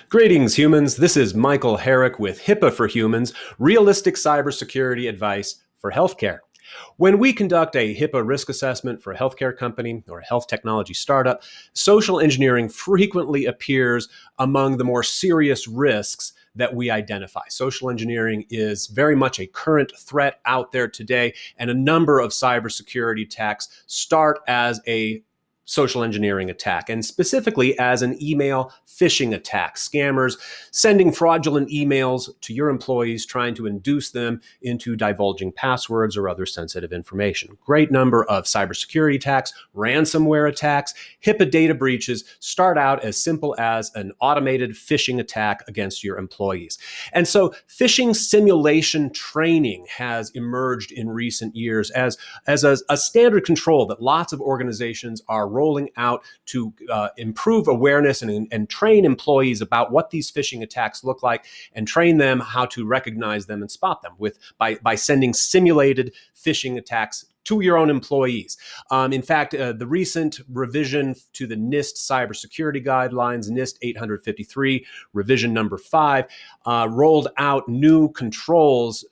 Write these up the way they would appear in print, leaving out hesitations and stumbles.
Greetings, humans. This is Michael Herrick with HIPAA for Humans, realistic cybersecurity advice for healthcare. When we conduct a HIPAA risk assessment for a healthcare company or a health technology startup, social engineering frequently appears among the more serious risks that we identify. Social engineering is very much a current threat out there today, and a number of cybersecurity attacks start as a social engineering attack, and specifically as an email phishing attack. Scammers sending fraudulent emails to your employees trying to induce them into divulging passwords or other sensitive information. Great number of cybersecurity attacks, ransomware attacks, HIPAA data breaches start out as simple as an automated phishing attack against your employees. And so phishing simulation training has emerged in recent years as a standard control that lots of organizations are rolling out to improve awareness and train employees about what these phishing attacks look like, and train them how to recognize them and spot them by sending simulated phishing attacks to your own employees. In fact, the recent revision to the NIST cybersecurity guidelines, NIST 853, revision number 5, rolled out new controls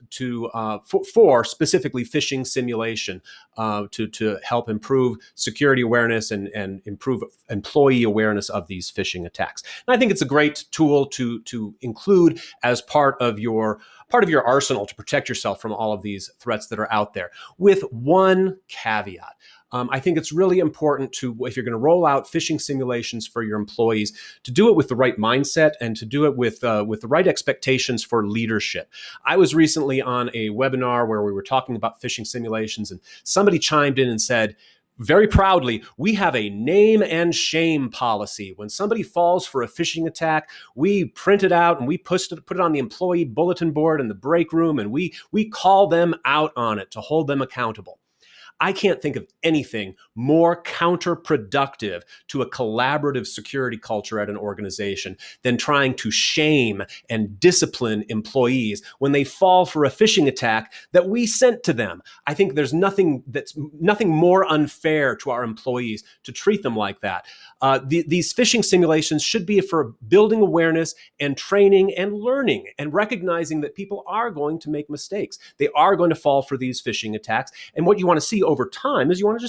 for specifically phishing simulation to help improve security awareness and improve employee awareness of these phishing attacks. And I think it's a great tool to include as part of your arsenal to protect yourself from all of these threats that are out there, with one caveat. I think it's really important to, if you're going to roll out phishing simulations for your employees, to do it with the right mindset and to do it with the right expectations for leadership. I was recently on a webinar where we were talking about phishing simulations, and somebody chimed in and said, very proudly, we have a name and shame policy. When somebody falls for a phishing attack, we print it out and we put it on the employee bulletin board in the break room, and we call them out on it to hold them accountable. I can't think of anything more counterproductive to a collaborative security culture at an organization than trying to shame and discipline employees when they fall for a phishing attack that we sent to them. I think there's nothing more unfair to our employees to treat them like that. These phishing simulations should be for building awareness and training and learning and recognizing that people are going to make mistakes. They are going to fall for these phishing attacks. And what you want to see over time is you want to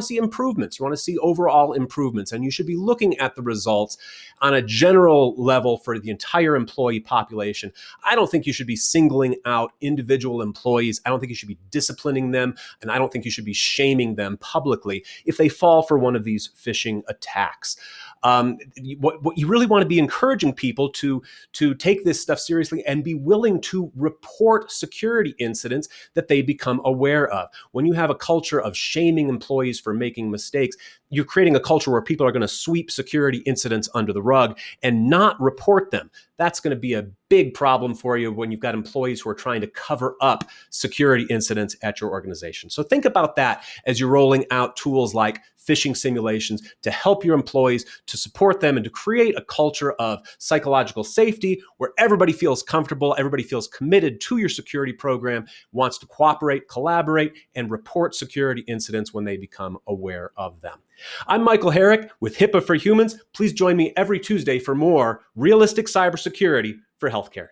see improvements. You want to see overall improvements, and you should be looking at the results on a general level for the entire employee population. I don't think you should be singling out individual employees. I don't think you should be disciplining them, and I don't think you should be shaming them publicly if they fall for one of these phishing attacks. What you really want to be encouraging people to take this stuff seriously and be willing to report security incidents that they become aware of. When you have a culture of shaming employees for making mistakes, you're creating a culture where people are going to sweep security incidents under the rug and not report them. That's going to be a big problem for you when you've got employees who are trying to cover up security incidents at your organization. So think about that as you're rolling out tools like phishing simulations to help your employees, to support them, and to create a culture of psychological safety where everybody feels comfortable, everybody feels committed to your security program, wants to cooperate, collaborate, and report security incidents when they become aware of them. I'm Michael Herrick with HIPAA for Humans. Please join me every Tuesday for more realistic cybersecurity for healthcare.